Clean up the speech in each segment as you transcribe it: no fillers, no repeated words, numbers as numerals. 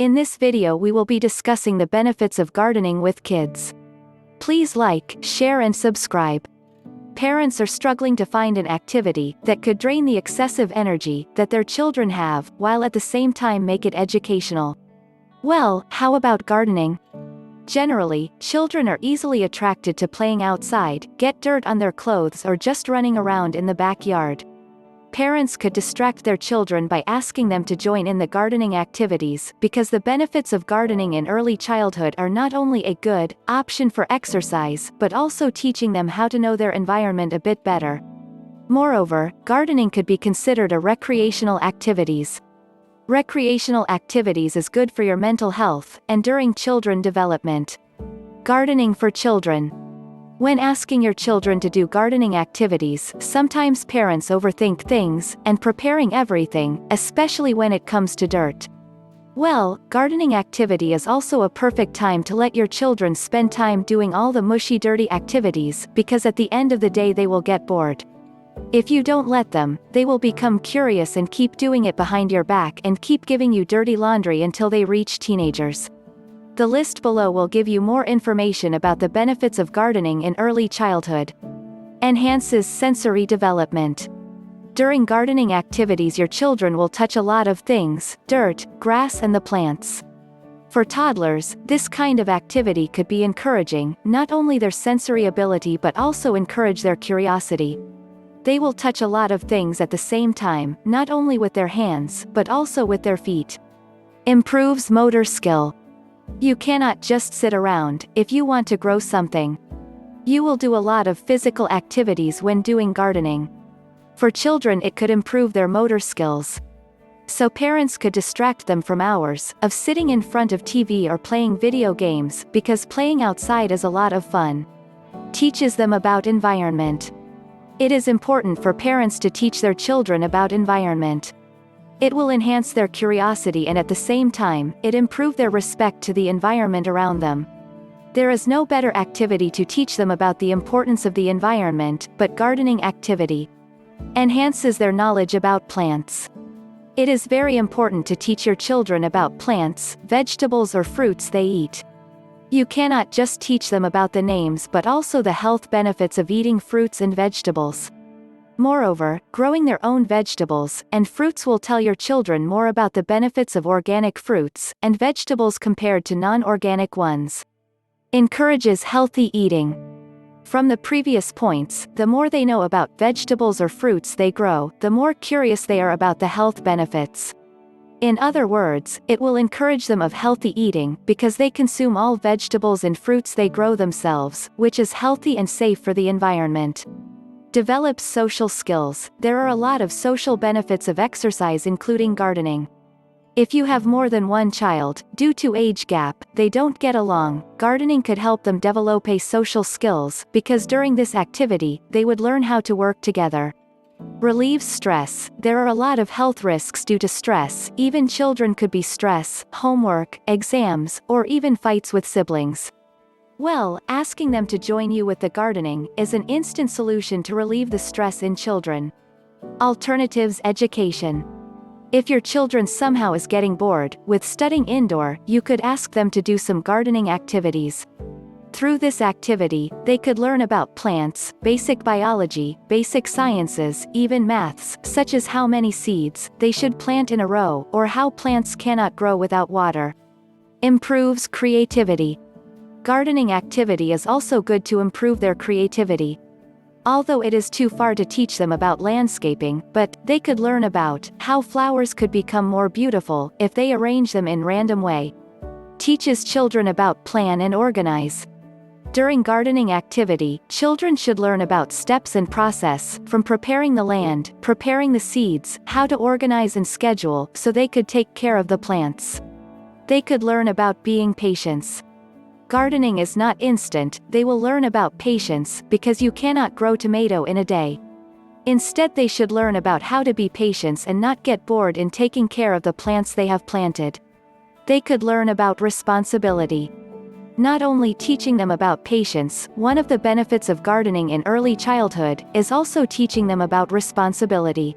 In this video we will be discussing the benefits of gardening with kids. Please like, share and subscribe. Parents are struggling to find an activity that could drain the excessive energy that their children have, while at the same time make it educational. Well, how about gardening? Generally, children are easily attracted to playing outside, get dirt on their clothes or just running around in the backyard. Parents could distract their children by asking them to join in the gardening activities, because the benefits of gardening in early childhood are not only a good option for exercise, but also teaching them how to know their environment a bit better. Moreover, gardening could be considered a recreational activities. Recreational activities is good for your mental health, and during children development. Gardening for children. When asking your children to do gardening activities, sometimes parents overthink things, and preparing everything, especially when it comes to dirt. Well, gardening activity is also a perfect time to let your children spend time doing all the mushy dirty activities, because at the end of the day they will get bored. If you don't let them, they will become curious and keep doing it behind your back and keep giving you dirty laundry until they reach teenagers. The list below will give you more information about the benefits of gardening in early childhood. Enhances sensory development. During gardening activities your children will touch a lot of things, dirt, grass and the plants. For toddlers, this kind of activity could be encouraging, not only their sensory ability but also encourage their curiosity. They will touch a lot of things at the same time, not only with their hands, but also with their feet. Improves motor skill. You cannot just sit around if you want to grow something. You will do a lot of physical activities when doing gardening. For children it could improve their motor skills. So parents could distract them from hours of sitting in front of TV or playing video games, because playing outside is a lot of fun. Teaches them about environment. It is important for parents to teach their children about environment. It will enhance their curiosity and at the same time, it improve their respect to the environment around them. There is no better activity to teach them about the importance of the environment, but gardening activity. Enhances their knowledge about plants. It is very important to teach your children about plants, vegetables or fruits they eat. You cannot just teach them about the names but also the health benefits of eating fruits and vegetables. Moreover, growing their own vegetables and fruits will tell your children more about the benefits of organic fruits and vegetables compared to non-organic ones. Encourages healthy eating. From the previous points, the more they know about vegetables or fruits they grow, the more curious they are about the health benefits. In other words, it will encourage them of healthy eating, because they consume all vegetables and fruits they grow themselves, which is healthy and safe for the environment. Develops social skills. There are a lot of social benefits of exercise including gardening. If you have more than one child, due to age gap, they don't get along, gardening could help them develop a social skills, because during this activity, they would learn how to work together. Relieves stress. There are a lot of health risks due to stress, even children could be stress, homework, exams, or even fights with siblings. Well, asking them to join you with the gardening is an instant solution to relieve the stress in children. Alternatives education. If your children somehow is getting bored with studying indoor, you could ask them to do some gardening activities. Through this activity, they could learn about plants, basic biology, basic sciences, even maths, such as how many seeds they should plant in a row, or how plants cannot grow without water. Improves creativity. Gardening activity is also good to improve their creativity. Although it is too far to teach them about landscaping, but they could learn about how flowers could become more beautiful if they arrange them in random way. Teaches children about plan and organize. During gardening activity, children should learn about steps and process, from preparing the land, preparing the seeds, how to organize and schedule, so they could take care of the plants. They could learn about being patient. Gardening is not instant, they will learn about patience, because you cannot grow tomato in a day. Instead they should learn about how to be patient and not get bored in taking care of the plants they have planted. They could learn about responsibility. Not only teaching them about patience, one of the benefits of gardening in early childhood is also teaching them about responsibility.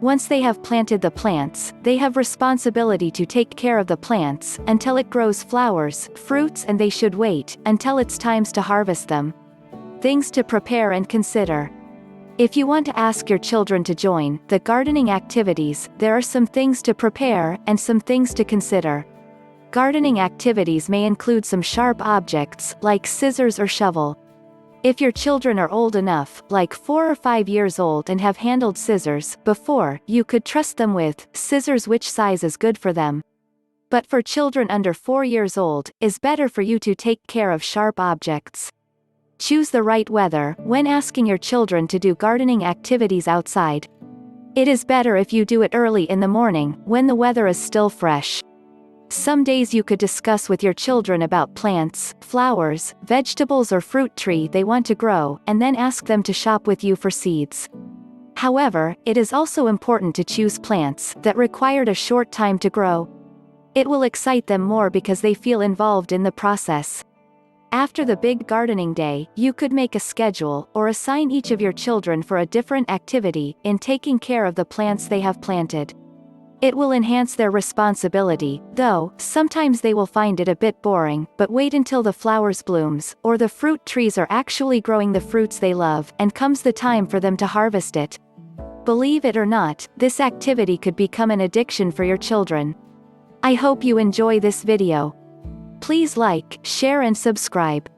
Once they have planted the plants, they have responsibility to take care of the plants until it grows flowers, fruits, and they should wait until it's times to harvest them. Things to prepare and consider. If you want to ask your children to join the gardening activities, there are some things to prepare and some things to consider. Gardening activities may include some sharp objects like scissors or shovel. If your children are old enough, like 4 or 5 years old, and have handled scissors before, you could trust them with scissors which size is good for them. But for children under 4 years old, is better for you to take care of sharp objects. Choose the right weather when asking your children to do gardening activities outside. It is better if you do it early in the morning, when the weather is still fresh. Some days you could discuss with your children about plants, flowers, vegetables or fruit tree they want to grow, and then ask them to shop with you for seeds. However, it is also important to choose plants that required a short time to grow. It will excite them more because they feel involved in the process. After the big gardening day, you could make a schedule or assign each of your children for a different activity in taking care of the plants they have planted. It will enhance their responsibility, though sometimes they will find it a bit boring, but wait until the flowers blooms, or the fruit trees are actually growing the fruits they love, and comes the time for them to harvest it. Believe it or not, this activity could become an addiction for your children. I hope you enjoy this video. Please like, share and subscribe.